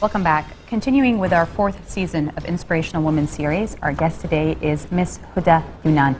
Welcome back. Continuing with our fourth season of Inspirational Women series, our guest today is Miss Hoda Younan.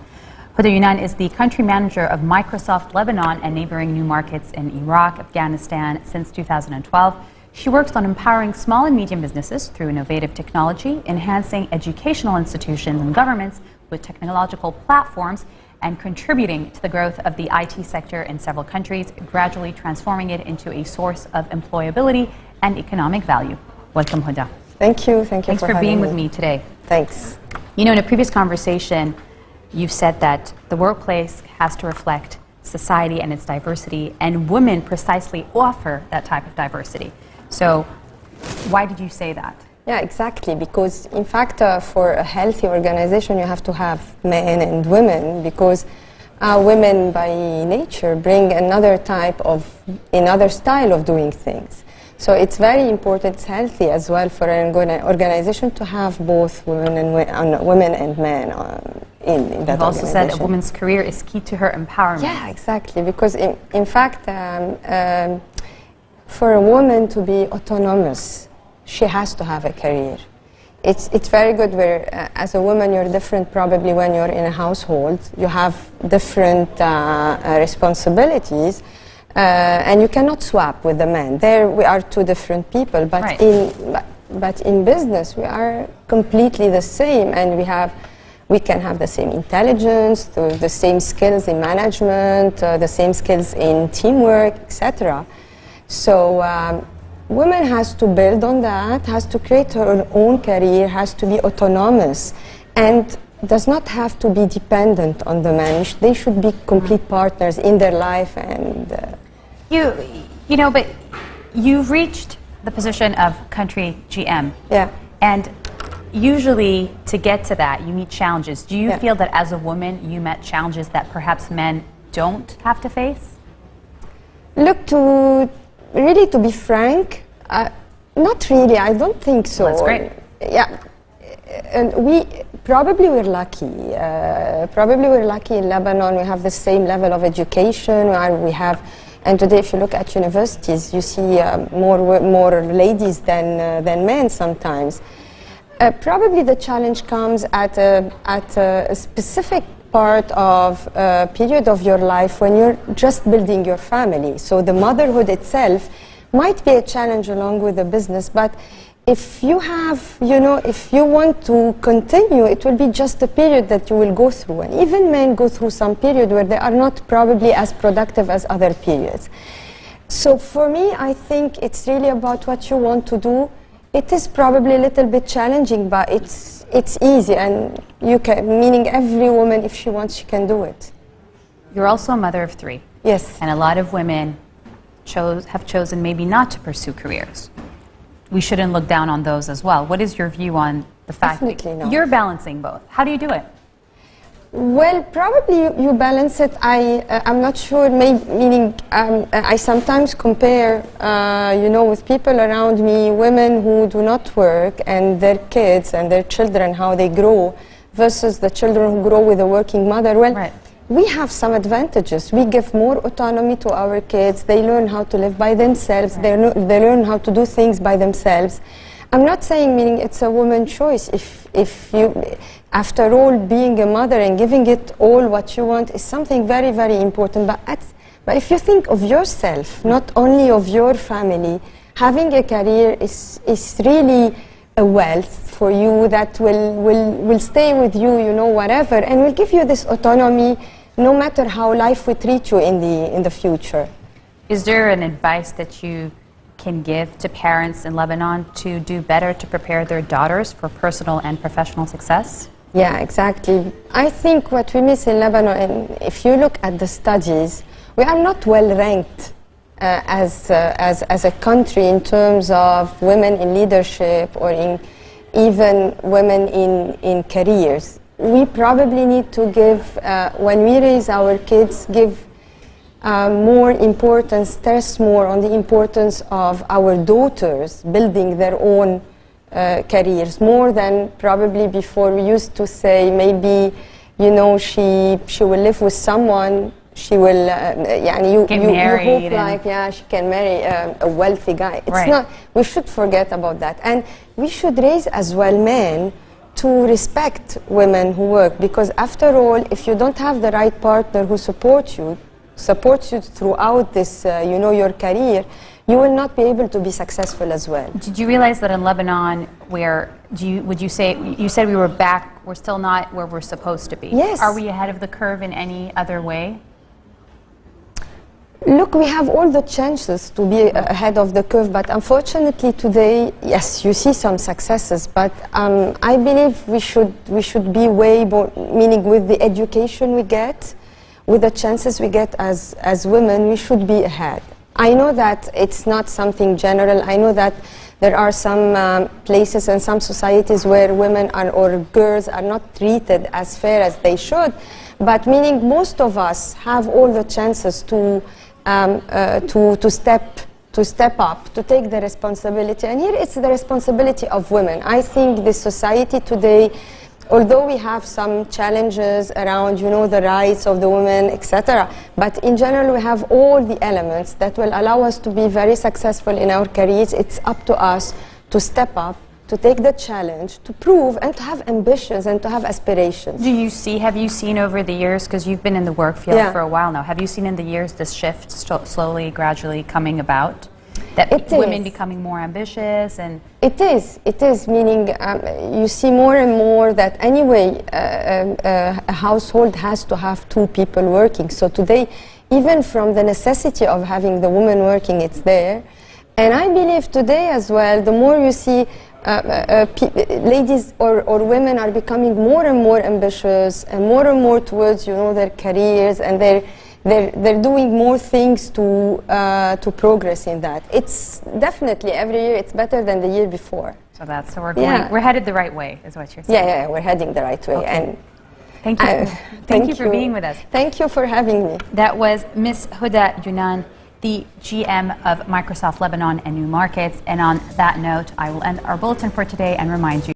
Hoda Younan is the Country Manager of Microsoft Lebanon and neighboring new markets in Iraq, Afghanistan since 2012. She works on empowering small and medium businesses through innovative technology, enhancing educational institutions and governments with technological platforms, and contributing to the growth of the IT sector in several countries, gradually transforming it into a source of employability and economic value. Welcome, Hoda. Thank you. Thanks for being with me today. Thanks. You know, in a previous conversation, you've said that the workplace has to reflect society and its diversity, and women precisely offer that type of diversity. So why did you say that? Yeah, exactly. Because, in fact, for a healthy organization, you have to have men and women, because women by nature bring another style of doing things. So it's very important, it's healthy as well for an organization to have both women and men in that You've also said a woman's career is key to her empowerment. Yeah, exactly, because in fact, for a woman to be autonomous, she has to have a career. It's very good where, as a woman, you're different probably when you're in a household. You have different responsibilities. And you cannot swap with the men. There we are two different people, but right. but in business we are completely the same, and we can have the same intelligence, the same skills in management, the same skills in teamwork, etc. So women has to build on that, has to create her own career, has to be autonomous, and does not have to be dependent on the man. They should be complete partners in their life. And you know, but you've reached the position of country GM. Yeah. And usually to get to that, you meet challenges. Do you feel that as a woman you met challenges that perhaps men don't have to face? Look, to be frank, not really. I don't think so. Well, that's great. Yeah. And we're lucky. Probably we're lucky in Lebanon. We have the same level of education. And today, if you look at universities, you see more ladies than men sometimes. Probably the challenge comes at a specific part of a period of your life when you're just building your family. So the motherhood itself might be a challenge along with the business, but if you want to continue, it will be just a period that you will go through. And even men go through some period where they are not probably as productive as other periods. So for me, I think it's really about what you want to do. It is probably a little bit challenging, but it's easy, and meaning every woman, if she wants, she can do it. You're also a mother of 3. Yes. And a lot of women have chosen maybe not to pursue careers. We shouldn't look down on those as well. What is your view on the fact that you're balancing both? How do you do it? Well, probably you balance it. I'm not sure. Meaning, I sometimes compare, with people around me, women who do not work and their kids and their children, how they grow, versus the children who grow with a working mother. Well, we have some advantages. We give more autonomy to our kids. They learn how to live by themselves. They learn how to do things by themselves. I'm not saying meaning it's a woman's choice. If you, after all, being a mother and giving it all what you want is something very, very important. But if you think of yourself, not only of your family, having a career is really a wealth for you that will stay with you, whatever, and will give you this autonomy no matter how life will treat you in the future. Is there an advice that you can give to parents in Lebanon to do better to prepare their daughters for personal and professional success? Yeah, exactly. I think what we miss in Lebanon, and if you look at the studies, we are not well ranked as a country in terms of women in leadership or even women in careers. We probably need to give, when we raise our kids, give more importance, stress more on the importance of our daughters building their own careers, more than probably before. We used to say maybe, she will live with someone, she will يعني Get you married hope like she can marry a wealthy guy. It's not. We should forget about that, and we should raise as well men to respect women who work, because after all, if you don't have the right partner who supports you throughout this your career, you will not be able to be successful as well. Did you realize that in Lebanon, would you say, you said we're still not where we're supposed to be? Yes. Are we ahead of the curve in any other way? Look, we have all the chances to be ahead of the curve, but unfortunately today, yes, you see some successes, but I believe we should be way more, meaning with the education we get, with the chances we get as women, we should be ahead. I know that it's not something general. I know that there are some places and some societies where women or girls are not treated as fair as they should, but meaning most of us have all the chances to step up, to take the responsibility. And here it's the responsibility of women. I think the society today, although we have some challenges around, the rights of the women, etc., but in general we have all the elements that will allow us to be very successful in our careers. It's up to us to step up, to take the challenge, to prove, and to have ambitions and to have aspirations. Have you seen over the years, because you've been in the work field for a while now, have you seen in the years this shift slowly, gradually coming about? That women becoming more ambitious and... It is, meaning you see more and more that anyway a household has to have two people working. So today, even from the necessity of having the woman working, it's there. And I believe today as well, the more you see ladies or women are becoming more and more ambitious and more towards their careers, and they're doing more things to progress in that. It's definitely every year it's better than the year before. So we're headed the right way, is what you're saying. Yeah, we're heading the right way. Okay. And thank you. Thank you for being with us. Thank you for having me. That was Ms. Hoda Younan, the GM of Microsoft Lebanon and New Markets. And on that note, I will end our bulletin for today and remind you